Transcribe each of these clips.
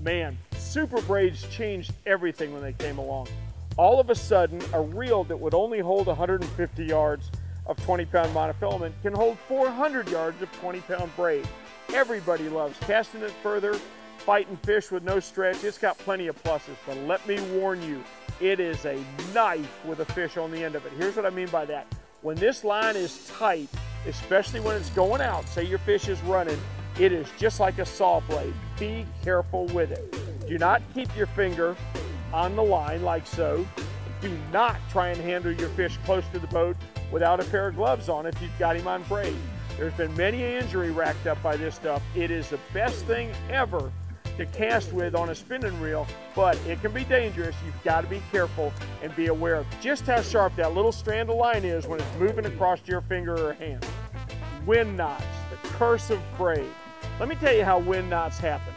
Man, Super Braids changed everything when they came along. All of a sudden, a reel that would only hold 150 yards of 20-pound monofilament can hold 400 yards of 20-pound braid. Everybody loves casting it further, fighting fish with no stretch. It's got plenty of pluses, but let me warn you, it is a knife with a fish on the end of it. Here's what I mean by that. When this line is tight, especially when it's going out, say your fish is running, it is just like a saw blade. Be careful with it. Do not keep your finger on the line like so. Do not try and handle your fish close to the boat without a pair of gloves on if you've got him on braid. There's been many an injury racked up by this stuff. It is the best thing ever to cast with on a spinning reel, but it can be dangerous. You've got to be careful and be aware of just how sharp that little strand of line is when it's moving across your finger or hand. Wind knots, the curse of braid. Let me tell you how wind knots happen.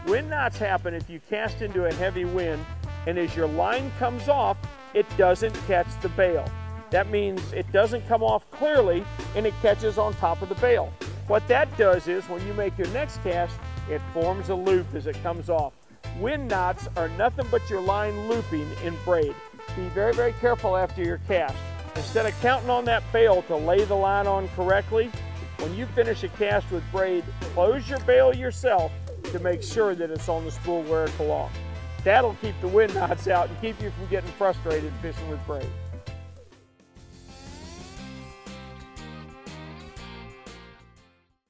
Wind knots happen if you cast into a heavy wind, and as your line comes off, it doesn't catch the bail. That means it doesn't come off clearly and it catches on top of the bail. What that does is when you make your next cast, it forms a loop as it comes off. Wind knots are nothing but your line looping in braid. Be very, very careful after your cast. Instead of counting on that bail to lay the line on correctly, when you finish a cast with braid, close your bail yourself to make sure that it's on the spool where it belongs. That'll keep the wind knots out and keep you from getting frustrated fishing with braid.